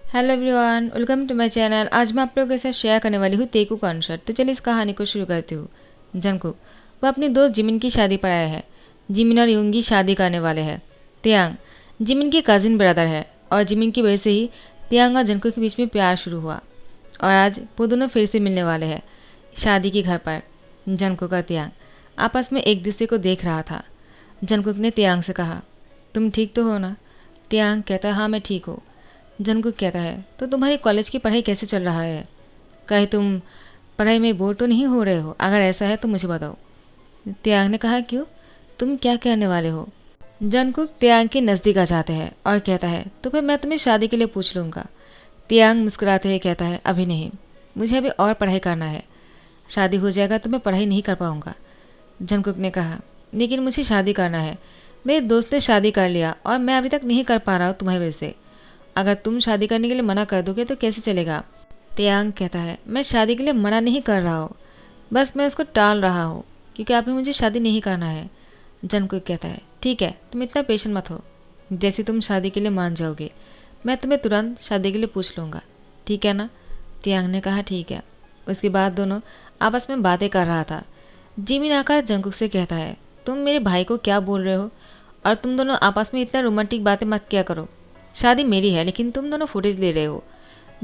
Hello everyone, welcome to my channel. आज मैं आप लोगों के साथ शेयर करने वाली हूँ तेकू कॉन्सर्ट। तो चलिए इस कहानी को शुरू करती हूँ। जंगकुक वो अपने दोस्त जिमिन की शादी पर आया है। जिमिन और यूंगी शादी करने वाले हैं। तियांग जिमिन की कजिन ब्रदर है और जिमिन की वजह से ही तियांग और जंगकुक के बीच में प्यार शुरू हुआ और आज वो दोनों फिर से मिलने वाले हैं शादी के घर पर। जंगकुक और तियांग आपस में एक दूसरे को देख रहा था। जंगकुक ने तियांग से कहा, तुम ठीक तो हो ना? तियांग कहता है, हाँ मैं ठीक हूँ। जंगकुक कहता है, तो तुम्हारी कॉलेज की पढ़ाई कैसे चल रहा है? कहीं तुम पढ़ाई में बोर तो नहीं हो रहे हो? अगर ऐसा है तो मुझे बताओ। तियांग ने कहा, क्यों, तुम क्या कहने वाले हो? जंगकुक तियांग के नज़दीक आ जाते हैं और कहता है, तो फिर मैं तुम्हें शादी के लिए पूछ लूँगा। तियांग मुस्कुराते हुए कहता है, अभी नहीं, मुझे अभी और पढ़ाई करना है। शादी हो जाएगा तो मैं पढ़ाई नहीं कर पाऊँगा। जंगकुक ने कहा, लेकिन मुझे शादी करना है। मेरे दोस्त ने शादी कर लिया और मैं अभी तक नहीं कर पा रहा हूँ तुम्हारी वजह से। अगर तुम शादी करने के लिए मना कर दोगे तो कैसे चलेगा? तियांग कहता है, मैं शादी के लिए मना नहीं कर रहा हूँ, बस मैं उसको टाल रहा हूँ क्योंकि अभी मुझे शादी नहीं करना है। जंगकुक कहता है, ठीक है, तुम इतना पेशेंट मत हो। जैसे तुम शादी के लिए मान जाओगे मैं तुम्हें तुरंत शादी के लिए पूछ लूँगा, ठीक है ना? तियांग ने कहा, ठीक है। उसके बाद दोनों आपस में बातें कर रहा था। जिमिन आकर जंगकुक से कहता है, तुम मेरे भाई को क्या बोल रहे हो? और तुम दोनों आपस में इतना रोमांटिक बातें मत किया करो। शादी मेरी है लेकिन तुम दोनों फुटेज ले रहे हो।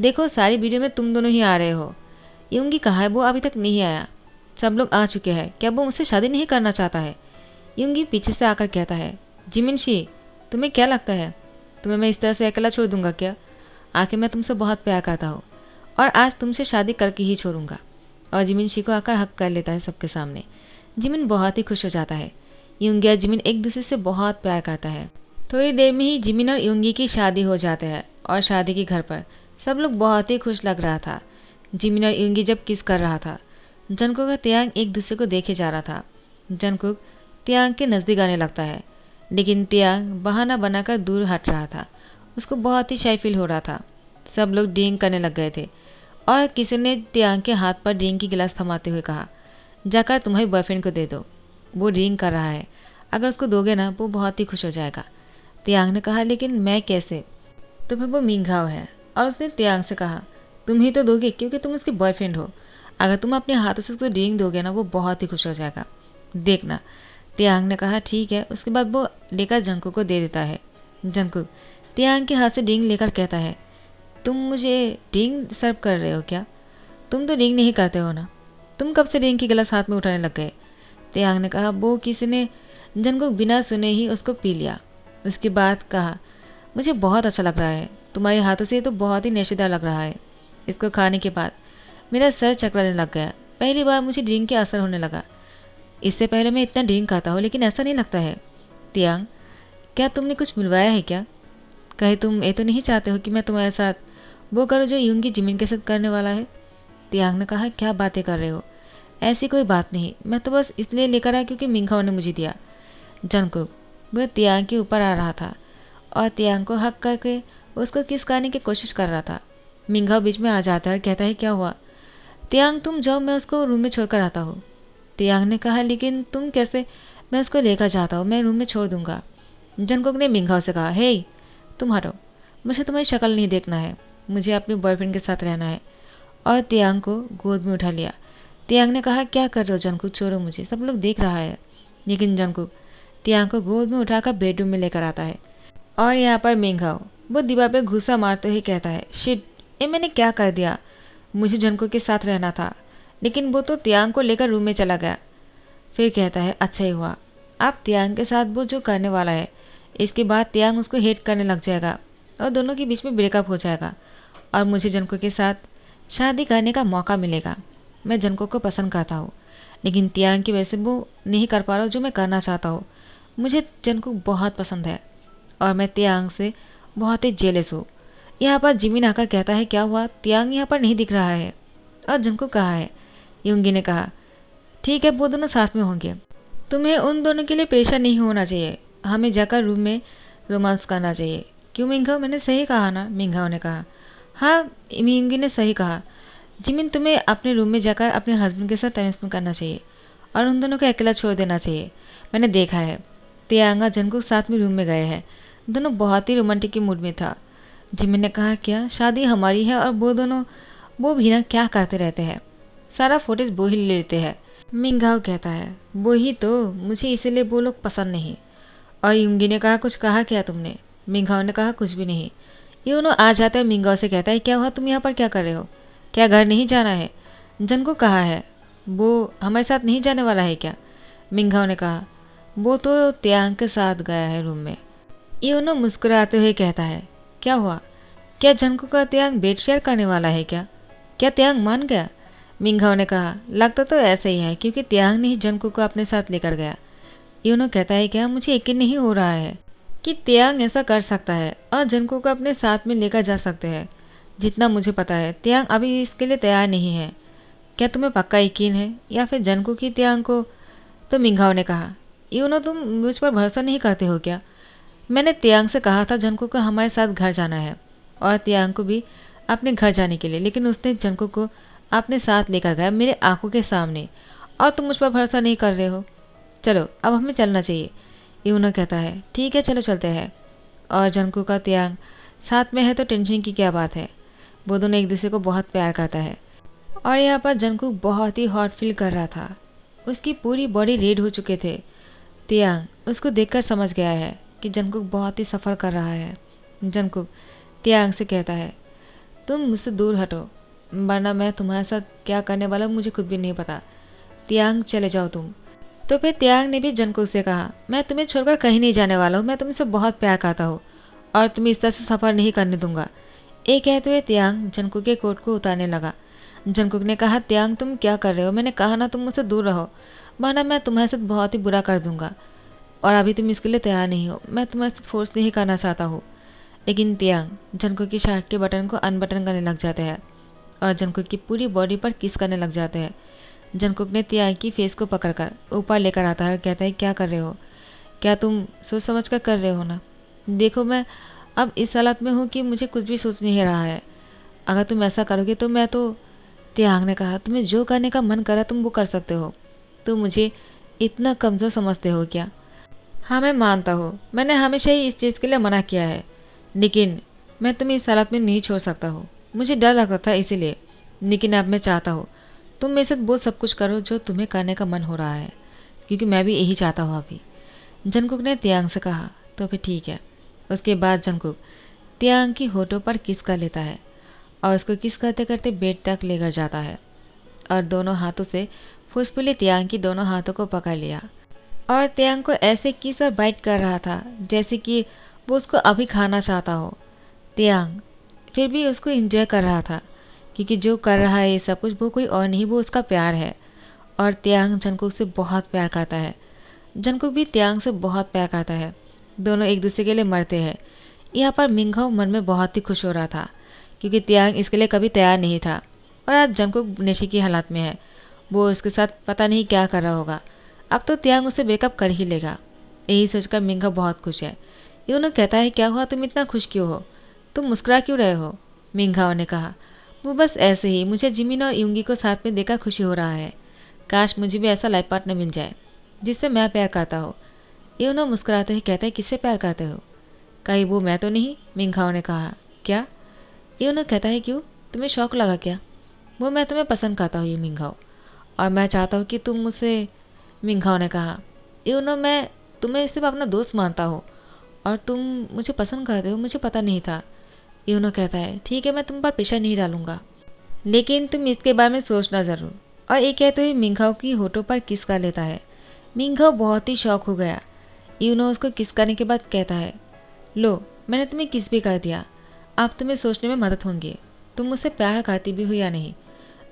देखो सारी वीडियो में तुम दोनों ही आ रहे हो। यूंगी कहाँ है? वो अभी तक नहीं आया। सब लोग आ चुके हैं। क्या वो मुझसे शादी नहीं करना चाहता है? यूंगी पीछे से आकर कहता है, जिमिन शी, तुम्हें क्या लगता है तुम्हें मैं इस तरह से अकेला छोड़ दूंगा क्या? आखिर मैं तुमसे बहुत प्यार करता हूँ और आज तुमसे शादी करके ही छोड़ूंगा। और जिमिन शी को आकर हक कर लेता है सबके सामने। जिमिन बहुत ही खुश हो जाता है। यूंगी और जिमिन एक दूसरे से बहुत प्यार करता है। थोड़ी देर में ही जिमिन और यूंगी की शादी हो जाते हैं और शादी के घर पर सब लोग बहुत ही खुश लग रहा था। जिमिन और यूंगी जब किस कर रहा था, जंगकुक और तियांग एक दूसरे को देखे जा रहा था। जंगकुक तियांग के नज़दीक आने लगता है लेकिन तियांग बहाना बनाकर दूर हट रहा था। उसको बहुत ही शाय फील हो रहा था। सब लोग ड्रिंक करने लग गए थे और किसी ने तियांग के हाथ पर ड्रिंक की गिलास थमाते हुए कहा, जाकर तुम्हारे बॉयफ्रेंड को दे दो, वो ड्रिंक कर रहा है, अगर उसको दोगे ना वो बहुत ही खुश हो जाएगा। तियांग ने कहा, लेकिन मैं कैसे? तो फिर वो मिंघाओ है। और उसने तियांग से कहा, तुम ही तो दोगे क्योंकि तुम उसके बॉयफ्रेंड हो। अगर तुम अपने हाथों से उसको ड्रिंक दोगे ना वो बहुत ही खुश हो जाएगा, देखना। तियांग ने कहा, ठीक है। उसके बाद वो लेकर जंगकुक को दे देता है। जंगकुक तियांग के हाथ से ड्रिंक लेकर कहता है, तुम मुझे ड्रिंक सर्व कर रहे हो क्या? तुम तो ड्रिंक नहीं करते हो ना, तुम कब से ड्रिंक की गिलास हाथ में उठाने लग गए? तियांग ने कहा, वो किसी ने। जंगकुक बिना सुने ही उसको पी लिया। उसके बाद कहा, मुझे बहुत अच्छा लग रहा है, तुम्हारे हाथों से तो बहुत ही नशेदार लग रहा है। इसको खाने के बाद मेरा सर चकराने लग गया। पहली बार मुझे ड्रिंक के असर होने लगा। इससे पहले मैं इतना ड्रिंक खाता हूँ लेकिन ऐसा नहीं लगता है। तियांग, क्या तुमने कुछ मिलवाया है क्या? कहीं तुम ये तो नहीं चाहते हो कि मैं तुम्हारे साथ वो करूँ जो यूंगी जिमिन के साथ करने वाला है? तियांग ने कहा, क्या बातें कर रहे हो? ऐसी कोई बात नहीं, मैं तो बस इसलिए लेकर आया क्योंकि मिंघाओ ने मुझे दिया। जंगकुक वह तियांग के ऊपर आ रहा था और तियांग को हक करके उसको किस करने की कोशिश कर रहा था। मिंघाओ बीच में आ जाता है और कहता है, क्या हुआ? तियांग तुम जाओ, मैं उसको रूम में छोड़कर आता हूँ। तियांग ने कहा, लेकिन तुम कैसे? मैं उसको लेकर जाता हूँ, मैं रूम में छोड़ दूंगा। जंगकुक ने मिंघाओ से कहा, हे तुम हटो, मुझे तुम्हारी शक्ल नहीं देखना है, मुझे अपने बॉयफ्रेंड के साथ रहना है। और तियांग को गोद में उठा लिया। तियांग ने कहा, क्या कर रहे हो जंगकुक, छोड़ो मुझे, सब लोग देख रहा है। लेकिन जंगकुक तियांग को गोद में उठाकर बेडरूम में लेकर आता है और यहाँ पर मिंघाओ वो दीवार पर घुसा मारते हुए कहता है, शिट, ये मैंने क्या कर दिया? मुझे जंगकुक के साथ रहना था लेकिन वो तो तियांग को लेकर रूम में चला गया। फिर कहता है, अच्छा ही हुआ, आप तियांग के साथ वो जो करने वाला है, इसके बाद तियांग उसको हेट करने लग जाएगा और दोनों के बीच में ब्रेकअप हो जाएगा और मुझे जंगकुक के साथ शादी करने का मौका मिलेगा। मैं जंगकुक को पसंद करता हूँ लेकिन तियांग की वजह से वो नहीं कर पा रहा हूँ जो मैं करना चाहता हूँ। मुझे जंगकुक बहुत पसंद है और मैं तियांग से बहुत ही जेलस हूँ। यहाँ पर जिमिन आकर कहता है, क्या हुआ? तियांग यहाँ पर नहीं दिख रहा है और जंगकुक कहाँ है? यूंगी ने कहा, ठीक है, वो दोनों साथ में होंगे। तुम्हें उन दोनों के लिए परेशान नहीं होना चाहिए, हमें जाकर रूम में रोमांस करना चाहिए। क्यों मिंघाओ, मैंने सही कहा ना? मिंघाओ ने कहा, हाँ यूंगी ने सही कहा। जिमिन, तुम्हें अपने रूम में जाकर अपने हस्बैंड के साथ टाइम स्पेंड करना चाहिए और उन दोनों को अकेला छोड़ देना चाहिए। मैंने देखा है तियांग और जंगकुक साथ में रूम में गए हैं, दोनों बहुत ही रोमांटिक के मूड में था। जिमिन ने कहा, क्या शादी हमारी है और वो भी ना क्या करते रहते हैं, सारा फुटेज वो ही ले लेते हैं। मिंगाओ कहता है, वो ही तो, मुझे इसीलिए वो लोग पसंद नहीं। और युंगी ने कहा, कुछ कहा क्या तुमने? मिंगाओ ने कहा, कुछ भी नहीं। यूनो आ जाता है, मिंगाओ से कहता है, क्या हुआ, तुम यहाँ पर क्या कर रहे हो? क्या घर नहीं जाना है? जन को कहा है, वो हमारे साथ नहीं जाने वाला है क्या? मिंगाओ ने कहा, वो तो त्यांग के साथ गया है रूम में। यूनो मुस्कुराते हुए कहता है, क्या हुआ? क्या जंको का त्यांग बेड शेयर करने वाला है क्या? क्या त्यांग मान गया? मिंगाओ ने कहा, लगता तो ऐसा ही है, क्योंकि त्यांग ने ही जंको को अपने साथ लेकर गया। यूनो कहता है, क्या मुझे यकीन नहीं हो रहा है कि त्यांग ऐसा कर सकता है और जंको को अपने साथ में लेकर जा सकते हैं। जितना मुझे पता है त्यांग अभी इसके लिए तैयार नहीं है। क्या तुम्हें पक्का यकीन है, या फिर जंको की त्यांग को? तो मिंगाओ ने कहा, यूनो तुम मुझ पर भरोसा नहीं करते हो क्या? मैंने त्यांग से कहा था जंको को हमारे साथ घर जाना है और त्यांग को भी अपने घर जाने के लिए, लेकिन उसने जंको को अपने साथ लेकर गया मेरे आंखों के सामने, और तुम मुझ पर भरोसा नहीं कर रहे हो। चलो अब हमें चलना चाहिए। यूनो कहता है, ठीक है चलो चलते हैं। और जंको का त्यांग साथ में है तो टेंशन की क्या बात है। वो दोनों एक दूसरे को बहुत प्यार करता है। और यहाँ पर जंकुक बहुत ही हॉट फील कर रहा था। उसकी पूरी बॉडी रेड हो चुके थे। त्यांग उसको देखकर समझ गया है कि जंकुक बहुत ही सफ़र कर रहा है। जंकुक त्यांग से कहता है, तुम मुझसे दूर हटो, वरना मैं तुम्हारे साथ क्या करने वाला हूँ मुझे खुद भी नहीं पता। त्यांग चले जाओ तुम। तो फिर त्यांग ने भी जंकुक से कहा, मैं तुम्हें छोड़कर कहीं नहीं जाने वाला हूँ, मैं तुमसे बहुत प्यार करता हूँ और तुम्हें इस तरह से सफ़र नहीं करने दूंगा। ये कहते हुए त्यांग जंकुक के कोट को उतारने लगा। जंकुक ने कहा, त्यांग तुम क्या कर रहे हो? मैंने कहा ना तुम मुझसे दूर रहो, वरना मैं तुम्हारे साथ बहुत ही बुरा कर दूंगा। और अभी तुम इसके लिए तैयार नहीं हो, मैं तुम्हारे साथ फोर्स नहीं करना चाहता हूँ। लेकिन त्यांग जंकुक की शर्ट के बटन को अनबटन करने लग जाते हैं और जंकुक की पूरी बॉडी पर किस करने लग जाते हैं। जंकुक ने त्यांग की फेस को पकड़कर ऊपर लेकर आता है और कहता है, क्या कर रहे हो? क्या तुम सोच समझ कर रहे हो ना? देखो मैं अब इस हालत में हूँ कि मुझे कुछ भी सोच नहीं रहा है। अगर तुम ऐसा करोगे तो मैं तो। त्यांग ने कहा, तुम्हें जो करने का मन करा तुम वो कर सकते हो। तुम मुझे इतना कमज़ोर समझते हो क्या? हाँ मैं मानता हूँ, मैंने हमेशा ही इस चीज़ के लिए मना किया है, लेकिन मैं तुम्हें इस हालत में नहीं छोड़ सकता हूँ। मुझे डर लगता था इसीलिए, लेकिन अब मैं चाहता हूँ तुम मेरे साथ वो सब कुछ करो जो तुम्हें करने का मन हो रहा है, क्योंकि मैं भी यही चाहता हूँ अभी। जंकुक ने त्यांग से कहा, तो फिर ठीक है। उसके बाद जंकुक त्यांग की होठों पर किस कर लेता है और उसको किस करते करते बेड तक लेकर जाता है और दोनों हाथों से फुसफुली त्यांग की दोनों हाथों को पकड़ लिया और त्यांग को ऐसे किस और बाइट कर रहा था जैसे कि वो उसको अभी खाना चाहता हो। त्यांग फिर भी उसको एंजॉय कर रहा था, क्योंकि जो कर रहा है ये सब कुछ वो कोई और नहीं, वो उसका प्यार है। और त्यांग जंकुक से बहुत प्यार करता है, जंकुक भी त्यांग से बहुत प्यार करता है। दोनों एक दूसरे के लिए मरते हैं। यहाँ पर मिंगाओ मन में बहुत ही खुश हो रहा था, क्योंकि त्यांग इसके लिए कभी तैयार नहीं था और आज जंकुक नशे की हालत में है। वो उसके साथ पता नहीं क्या कर रहा होगा। अब तो त्यांग उसे ब्रेकअप कर ही लेगा। यही सोचकर मिंगाओ बहुत खुश है। यूनो कहता है, क्या हुआ, तुम इतना खुश क्यों हो? तुम मुस्कुरा क्यों रहे हो? मिंगाओ ने कहा, वो बस ऐसे ही, मुझे जिमिन और युंगी को साथ में देखकर खुशी हो रहा है। काश मुझे भी ऐसा लाइफ पार्टनर मिल जाए जिससे मैं प्यार करता हो। यूनो मुस्कुराते हुए कहता है, किससे प्यार करते हो? कहीं वो मैं तो नहीं? मिंगाओ ने कहा, क्या? यूनो कहता है, क्यों, तुम्हें शौक लगा क्या? वो मैं तुम्हें पसंद करता हूँ ये मिंगाओ, और मैं चाहता हूँ कि तुम मुझसे। मिंगाओ ने कहा, यूनो मैं तुम्हें सिर्फ अपना दोस्त मानता हूँ और तुम मुझे पसंद करते हो, मुझे पता नहीं था। यूनो कहता है, ठीक है मैं तुम पर प्रेशर नहीं डालूंगा, लेकिन तुम इसके बारे में सोचना ज़रूर। और ये कहते हुए मिंगाओ की होठों पर किस कर लेता है। मिंगाओ बहुत ही शौक हो गया। यूनो उसको किस करने के बाद कहता है, लो मैंने तुम्हें किस भी कर दिया, अब तुम्हें सोचने में मदद होंगी, तुम मुझसे प्यार करती भी हो या नहीं।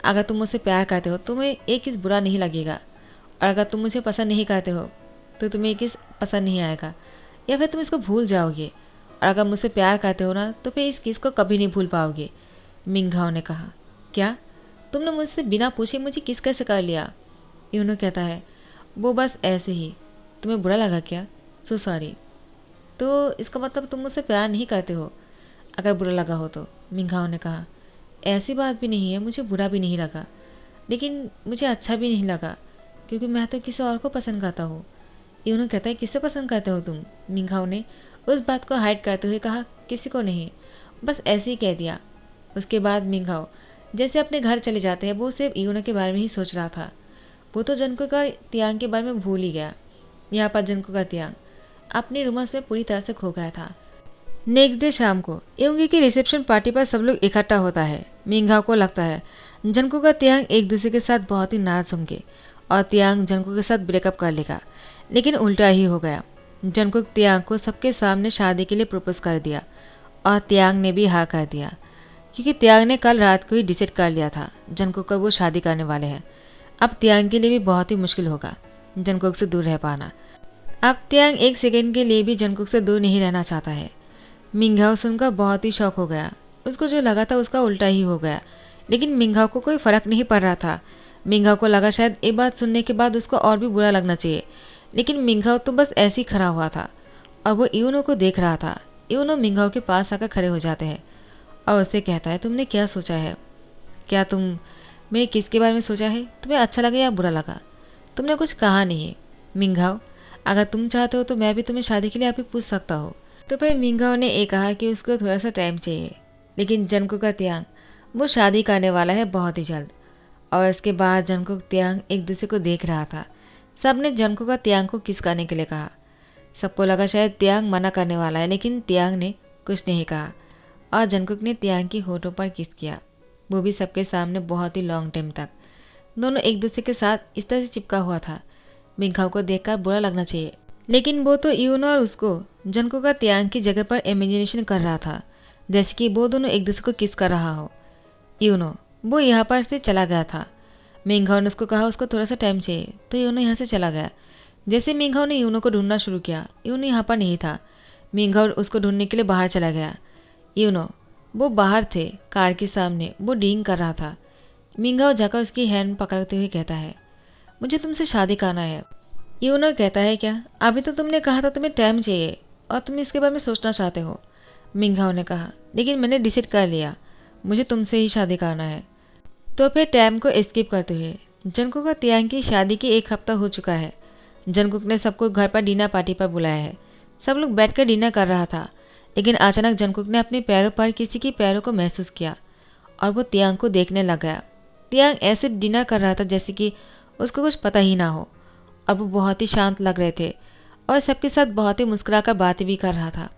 अगर तुम मुझसे प्यार करते हो तुम्हें एक किस बुरा नहीं लगेगा, और अगर तुम मुझे पसंद नहीं करते हो तो तुम्हें एक किस पसंद नहीं आएगा, या फिर तुम इसको भूल जाओगे। और अगर मुझसे प्यार करते हो ना तो फिर इस किस को कभी नहीं भूल पाओगे। मिंगाओ ने कहा, क्या तुमने मुझसे बिना पूछे मुझे किस कैसे कर लिया? यूनो कहता है, वो बस ऐसे ही, तुम्हें बुरा लगा क्या? So sorry. तो इसका मतलब तुम मुझसे प्यार नहीं करते हो, अगर बुरा लगा हो तो। मिंगाओ ने कहा, ऐसी बात भी नहीं है, मुझे बुरा भी नहीं लगा, लेकिन मुझे अच्छा भी नहीं लगा, क्योंकि मैं तो किसी और को पसंद करता हूँ। यूनो कहता है, किससे पसंद करते हो तुम? मिंगाओ ने उस बात को हाइड करते हुए कहा, किसी को नहीं, बस ऐसे ही कह दिया। उसके बाद मिंघाओ जैसे अपने घर चले जाते हैं, वो सिर्फ यूनो के बारे में ही सोच रहा था। वो तो जंकुक और तियांग के बारे में भूल ही गया। यहाँ पर जंकुक का तियांग अपने रूमर्स में पूरी तरह से खो गया था। नेक्स्ट डे शाम को एयोंगी की रिसेप्शन पार्टी पर सब लोग इकट्ठा होता है। मिंघाओ को लगता है जंकुक और तियांग एक दूसरे के साथ बहुत ही नाराज होंगे और तियांग जंकुक के साथ ब्रेकअप कर लेगा, लेकिन उल्टा ही हो गया। जंकुक तियांग को सबके सामने शादी के लिए प्रपोज कर दिया और तियांग ने भी हाँ कर दिया, क्योंकि तियांग ने कल रात को ही डिसाइड कर लिया था जंकुक को वो शादी करने वाले हैं। अब तियांग के लिए भी बहुत ही मुश्किल होगा जंकुक से दूर रह पाना। अब तियांग एक सेकेंड के लिए भी जंकुक से दूर नहीं रहना चाहता है। मिंघाओ सुनकर बहुत ही शौक हो गया। उसको जो लगा था उसका उल्टा ही हो गया, लेकिन मिंघाओ को कोई फर्क नहीं पड़ रहा था। मिंघाओ को लगा शायद ये बात सुनने के बाद उसको और भी बुरा लगना चाहिए, लेकिन मिंघाओ तो बस ऐसे ही खड़ा हुआ था और वो यूनो को देख रहा था। यूनो मिंघाओ के पास आकर खड़े हो जाते हैं और उससे कहता है, तुमने क्या सोचा है? क्या तुम मेरे किस के बारे में सोचा है? तुम्हें अच्छा लगा या बुरा लगा? तुमने कुछ कहा नहीं है। मिंघाओ, अगर तुम चाहते हो तो मैं भी तुम्हें शादी के लिए अभी पूछ सकता हूँ। तो फिर मिंघाओ ने ये कहा कि उसको थोड़ा सा टाइम चाहिए, लेकिन जंकुक का तियांग वो शादी करने वाला है बहुत ही जल्द। और इसके बाद जंकुक तियांग एक दूसरे को देख रहा था। सब ने जंकुक का तियांग को किस करने के लिए कहा। सबको लगा शायद तियांग मना करने वाला है, लेकिन तियांग ने कुछ नहीं कहा और जंकुक ने तियांग की होठों पर किस किया, वो भी सबके सामने बहुत ही लॉन्ग टाइम तक। दोनों एक दूसरे के साथ इस तरह से चिपका हुआ था। मिंघाओ को देखकर बुरा लगना चाहिए, लेकिन वो तो यूनो और उसको जंकुक का तियांग की जगह पर इमेजिनेशन कर रहा था, जैसे कि वो दोनों एक दूसरे को किस कर रहा हो। यूनो वो यहाँ पर से चला गया था। मिंघाओ ने उसको कहा उसको थोड़ा सा टाइम चाहिए, तो यूनो यहाँ से चला गया। जैसे मिंघाओ ने यूनो को ढूंढना शुरू किया, यूनो यहाँ पर नहीं था। मिंघाओ उसको ढूंढने के लिए बाहर चला गया। यूनो वो बाहर थे, कार के सामने वो डींग कर रहा था। मिंघाओ जाकर उसकी हैंड पकड़ते हुए कहता है, मुझे तुमसे शादी करना है। यूनो कहता है, क्या अभी तो तुमने कहा था तुम्हें टाइम चाहिए और तुम इसके बारे में सोचना चाहते हो। मिंघाओ ने कहा, लेकिन मैंने डिसाइड कर लिया, मुझे तुमसे ही शादी करना है। तो फिर टाइम को स्किप करते हुए जंकुक और तियांग की शादी की 1 हफ्ता हो चुका है। जंकुक ने सबको घर पर डिनर पार्टी पर बुलाया है। सब लोग बैठकर डिनर कर रहा था, लेकिन अचानक जंकुक ने अपने पैरों पर किसी के पैरों को महसूस किया और वो तियांग को देखने लग गया। तियांग ऐसे डिनर कर रहा था जैसे कि उसको कुछ पता ही ना हो, और वो बहुत ही शांत लग रहे थे और सबके साथ बहुत ही मुस्कुराकर बातें भी कर रहा था।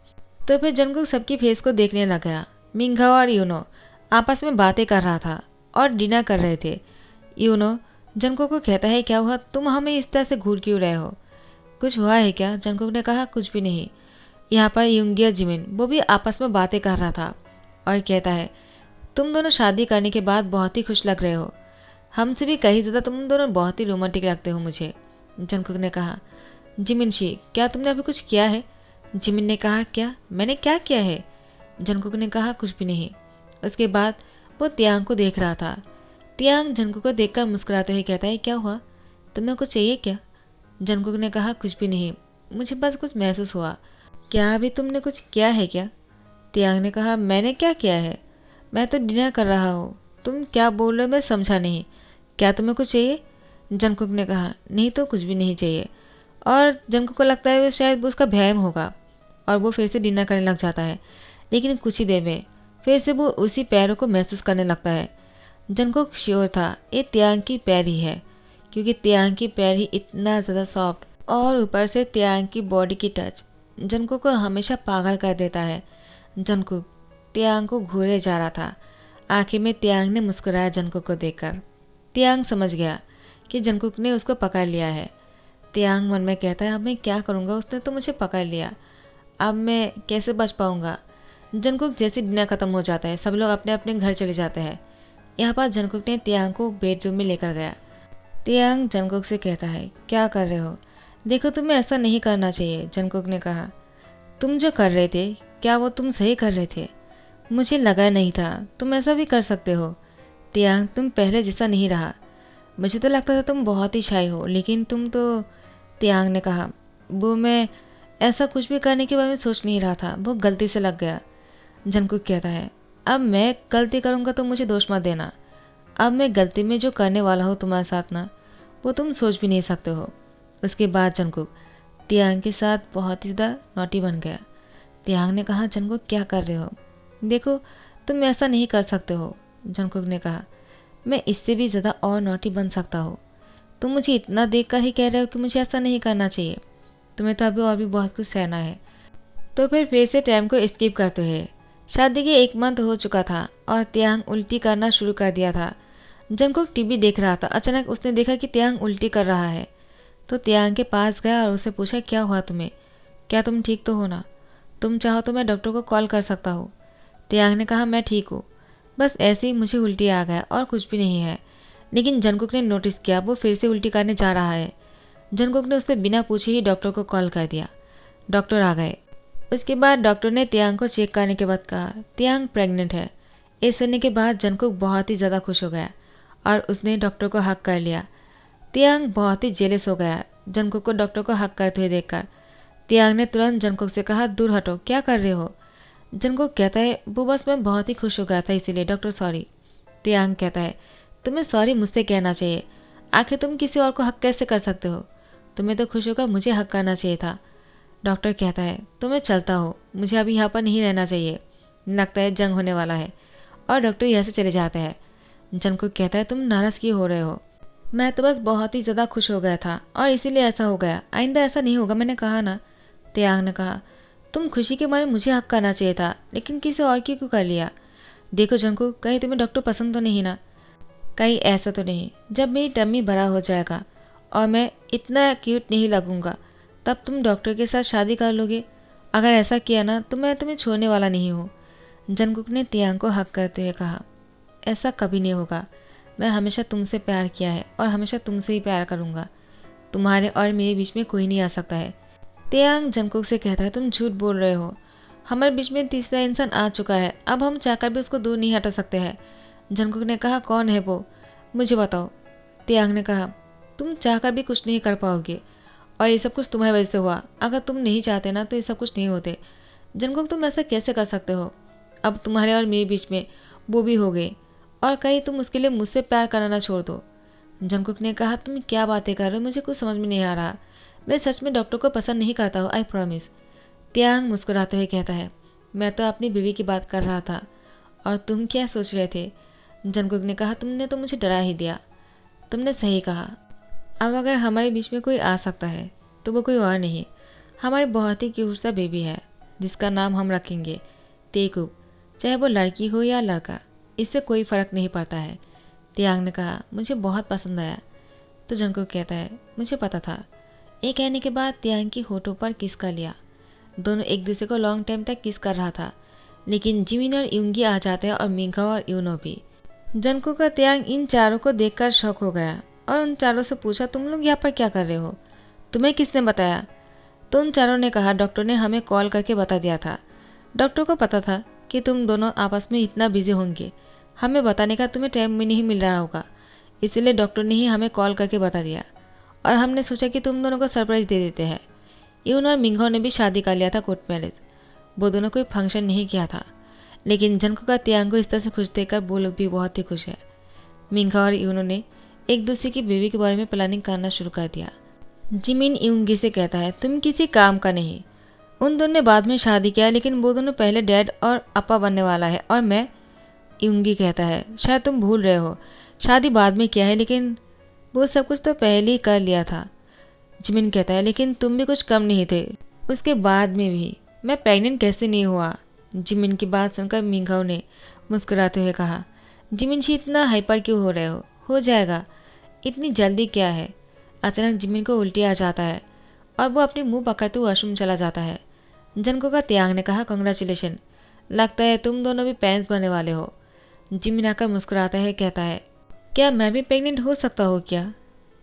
तो फिर जंकुक सबकी फेस को देखने लग गया। मिंघाओ और यूनो आपस में बातें कर रहा था और डिनर कर रहे थे। यूनो जंकुक को कहता है, क्या हुआ, तुम हमें इस तरह से घूर क्यों रहे हो? कुछ हुआ है क्या? जंकुक ने कहा, कुछ भी नहीं। यहाँ पर यूंगी और जिमिन वो भी आपस में बातें कर रहा था और कहता है, तुम दोनों शादी करने के बाद बहुत ही खुश लग रहे हो, हमसे भी कहीं ज़्यादा तुम दोनों बहुत ही रोमांटिक लगते हो मुझे। जंकुक ने कहा, जिमिन शी, क्या तुमने अभी कुछ किया है? जिमिन ने कहा, क्या मैंने क्या किया है? जंकुक ने कहा, कुछ भी नहीं। उसके बाद वो तियांग को देख रहा था। तियांग जंकुक को देखकर मुस्कुराते हुए कहता है, क्या हुआ, तुम्हें कुछ चाहिए क्या? जंकुक ने कहा, कुछ भी नहीं, मुझे बस कुछ महसूस हुआ। क्या अभी तुमने कुछ किया है क्या? तियांग ने कहा, मैंने क्या किया है, मैं तो डिनर कर रहा हूँ, तुम क्या बोल रहे हो मैं समझा नहीं। क्या तुम्हें कुछ चाहिए? जंकुक ने कहा, नहीं तो कुछ भी नहीं चाहिए। और जंकुक को लगता है वो शायद उसका वहम होगा और वो फिर से डिनर करने लग जाता है, लेकिन कुछ ही देर में फिर से वो उसी पैरों को महसूस करने लगता है। जंकुक श्योर था ये तियांग की पैर ही है, क्योंकि तियांग की पैर ही इतना ज़्यादा सॉफ्ट और ऊपर से तियांग की बॉडी की टच जंकुक को हमेशा पागल कर देता है। जंकुक तियांग को घूरे जा रहा था। आखिर में तियांग ने मुस्कुराया जंकुक को देखकर। तियांग समझ गया कि जंकुक ने उसको पकड़ लिया है। तियांग मन में कहता है, अब मैं क्या करूँगा, उसने तो मुझे पकड़ लिया, अब मैं कैसे बच पाऊँगा। जंकुक जैसे डिनर खत्म हो जाता है, सब लोग अपने अपने घर चले जाते हैं। यहाँ पर जंकुक ने तियांग को बेडरूम में लेकर गया। तियांग जंकुक से कहता है, क्या कर रहे हो? देखो तुम्हें ऐसा नहीं करना चाहिए। जंकुक ने कहा, तुम जो कर रहे थे क्या वो तुम सही कर रहे थे? मुझे लगा नहीं था तुम ऐसा भी कर सकते हो। तियांग तुम पहले जैसा नहीं रहा, मुझे तो लगता था तुम बहुत ही शाय हो, लेकिन तुम तो। तियांग ने कहा, वो मैं ऐसा कुछ भी करने के बारे में सोच नहीं रहा था, वो गलती से लग गया। जंकुक कहता है, अब मैं गलती करूँगा तो मुझे दोष मत देना, अब मैं गलती में जो करने वाला हूँ तुम्हारे साथ ना, वो तुम सोच भी नहीं सकते हो। उसके बाद जंकुक तियांग के साथ बहुत ही ज़्यादा नॉटी बन गया। तियांग ने कहा, जंकुक क्या कर रहे हो? देखो, तुम ऐसा नहीं कर सकते हो, जंगकुक ने कहा। मैं इससे भी ज़्यादा और नॉटी बन सकता हूँ। तुम मुझे इतना देख कर ही कह रहे हो कि मुझे ऐसा नहीं करना चाहिए। तुम्हें तो अभी और भी बहुत कुछ सहना है। तो फिर से टाइम को स्किप करते हैं। शादी के 1 मंथ हो चुका था और त्यांग उल्टी करना शुरू कर दिया था। जंगकुक टीवी देख रहा था। अचानक उसने देखा कि त्यांग उल्टी कर रहा है, तो त्यांग के पास गया और उससे पूछा, क्या हुआ तुम्हें? क्या तुम ठीक तो हो ना? तुम चाहो तो मैं डॉक्टर को कॉल कर सकता हूँ। त्यांग ने कहा, मैं ठीक हूँ, बस ऐसे ही मुझे उल्टी आ गया और कुछ भी नहीं है। लेकिन जंगकुक ने नोटिस किया वो फिर से उल्टी करने जा रहा है। जंगकुक ने उससे बिना पूछे ही डॉक्टर को कॉल कर दिया। डॉक्टर आ गए। उसके बाद डॉक्टर ने त्यांग को चेक करने के बाद कहा, त्यांग प्रेग्नेंट है। ये सुनने के बाद जंगकुक बहुत ही ज़्यादा खुश हो गया और उसने डॉक्टर को हक कर लिया। त्यांग बहुत ही जेलस हो गया जंगकुक को डॉक्टर को हक करते हुए देखकर। त्यांग ने तुरंत जंगकुक से कहा, दूर हटो, क्या कर रहे हो? जंगकुक कहता है, वो बस मैं बहुत ही खुश हो गया था इसीलिए डॉक्टर, सॉरी। त्यांग कहता है, तुम्हें सॉरी मुझसे कहना चाहिए। आखिर तुम किसी और को हक कैसे कर सकते हो? तुम्हें तो खुश होकर मुझे हक करना चाहिए था। डॉक्टर कहता है, तो मैं चलता हूँ, मुझे अभी यहाँ पर नहीं रहना चाहिए, लगता है जंग होने वाला है। और डॉक्टर यहाँ से चले जाते हैं। जंगकुक कहता है, तुम नाराज़ क्यों हो रहे हो? मैं तो बस बहुत ही ज़्यादा खुश हो गया था और इसीलिए ऐसा हो गया, आइंदा ऐसा नहीं होगा, मैंने कहा ना। त्यांग ने कहा, तुम खुशी के मारे मुझे हक करना चाहिए था, लेकिन किसी और की क्यों कर लिया? देखो जंगकुक, कहीं तुम्हें डॉक्टर पसंद तो नहीं ना? कहीं ऐसा तो नहीं, जब मेरी टम्मी बड़ा हो जाएगा और मैं इतना क्यूट नहीं लगूंगा, तब तुम डॉक्टर के साथ शादी कर लोगे? अगर ऐसा किया ना तो मैं तुम्हें छोड़ने वाला नहीं हूँ। जंगकुक ने त्यांग को हक करते हुए कहा, ऐसा कभी नहीं होगा। मैं हमेशा तुमसे प्यार किया है और हमेशा तुमसे ही प्यार करूँगा। तुम्हारे और मेरे बीच में कोई नहीं आ सकता है। त्यांग जंगकुक से कहता है, तुम झूठ बोल रहे हो। हमारे बीच में तीसरा इंसान आ चुका है, अब हम चाहकर भी उसको दूर नहीं हटा सकते हैं। जंगकुक ने कहा, कौन है वो? मुझे बताओ। त्यांग ने कहा, तुम चाहकर भी कुछ नहीं कर पाओगे और ये सब कुछ तुम्हारी वजह से हुआ। अगर तुम नहीं चाहते ना तो ये सब कुछ नहीं होते। जंगकुक, तुम ऐसा कैसे कर सकते हो? अब तुम्हारे और मेरे बीच में वो भी हो गई और कहीं तुम उसके लिए मुझसे प्यार करना ना छोड़ दो। जंगकुक ने कहा, तुम क्या बातें कर रहे हो? मुझे कुछ समझ में नहीं आ रहा। मैं सच में डॉक्टर को पसंद नहीं करता हूँ, आई प्रॉमिस। त्यांग मुस्कुराते हुए कहता है, मैं तो अपनी बीवी की बात कर रहा था और तुम क्या सोच रहे थे? जंगकुक ने कहा, तुमने तो मुझे डरा ही दिया। तुमने सही कहा। अब अगर हमारे बीच में कोई आ सकता है तो वो कोई और नहीं, हमारी बहुत ही क्यूट सा बेबी है जिसका नाम हम रखेंगे तेकुक। चाहे वो लड़की हो या लड़का, इससे कोई फ़र्क नहीं पड़ता है। त्यांग ने कहा, मुझे बहुत पसंद आया। तो जंगकुक कहता है, मुझे पता था। ये कहने के बाद त्यांग की होठों पर किस कर लिया। दोनों एक दूसरे को लॉन्ग टाइम तक किस कर रहा था, लेकिन जिमिन और यूंगी आ जाते हैं और मिंगा और यूनो भी। जंगकुक का त्यांग इन चारों को देखकर शॉक हो गया और उन चारों से पूछा, तुम लोग यहाँ पर क्या कर रहे हो? तुम्हें किसने बताया? तो उन चारों ने कहा, डॉक्टर ने हमें कॉल करके बता दिया था। डॉक्टर को पता था कि तुम दोनों आपस में इतना बिजी होंगे, हमें बताने का तुम्हें टाइम भी नहीं मिल रहा होगा, इसलिए डॉक्टर ने ही हमें कॉल करके बता दिया और हमने सोचा कि तुम दोनों को सरप्राइज़ दे देते हैं। यून और मिंगो ने भी शादी कर लिया था कोर्ट मैरिज। वो दोनों कोई फंक्शन नहीं किया था, लेकिन जंगकुक का त्यांग को इस तरह से खुश देखकर वो लोग भी बहुत ही खुश है। मिंगा और यूनो ने एक दूसरे की बीवी के बारे में प्लानिंग करना शुरू कर दिया। जिमिन यूंगी से कहता है, तुम किसी काम का नहीं। उन दोनों ने बाद में शादी किया, लेकिन वो दोनों पहले डैड और अपा बनने वाला है और मैं। यूंगी कहता है, शायद तुम भूल रहे हो, शादी बाद में किया है, लेकिन वो सब कुछ तो पहले ही कर लिया था। जिमिन कहता है, लेकिन तुम भी कुछ कम नहीं थे उसके बाद में भी। मैं प्रेग्नेंट कैसे नहीं हुआ? जिमिन की बात सुनकर मिंगाओ ने मुस्कुराते हुए कहा, जिमिन जी इतना हाइपर क्यों हो रहे हो जाएगा, इतनी जल्दी क्या है? अचानक जिमिन को उल्टी आ जाता है और वो अपने मुंह पकड़ते हुए वॉशरूम चला जाता है। जंगकुक का त्यांग ने कहा, कंग्रेचुलेशन, लगता है तुम दोनों भी पेरेंट्स बनने वाले हो। जिमिन आकर मुस्कुराता है, कहता है, क्या मैं भी प्रेग्नेंट हो सकता हूँ क्या?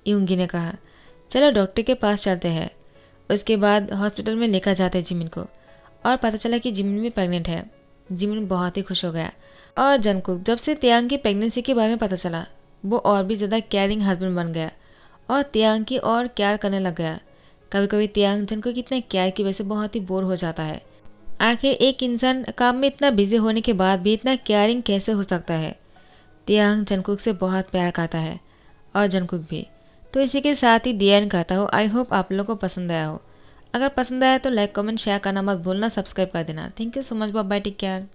यूंगी ने कहा, चलो डॉक्टर के पास चलते हैं। उसके बाद हॉस्पिटल में लेकर जाते हैं जिमिन को और पता चला कि जिमिन भी प्रेग्नेंट है। जिमिन बहुत ही खुश हो गया और जंगकुक जब से त्यांग की प्रेगनेंसी के बारे में पता चला, वो और भी ज़्यादा केयरिंग हस्बैंड बन गया और त्यांग की और केयर करने लग गया। कभी कभी त्यांग जंगकुक की इतने केयर की वजह से बहुत ही बोर हो जाता है। आखिर एक इंसान काम में इतना बिजी होने के बाद भी इतना केयरिंग कैसे हो सकता है? त्यांग जंगकुक से बहुत प्यार करता है और जंगकुक भी। तो इसी के साथ ही डी एंड करता हूँ। आई होप आप लोगों को पसंद आया हो। अगर पसंद आया तो लाइक कमेंट शेयर करना मत भूलना, सब्सक्राइब कर देना। Thank you so much, bye bye, take care.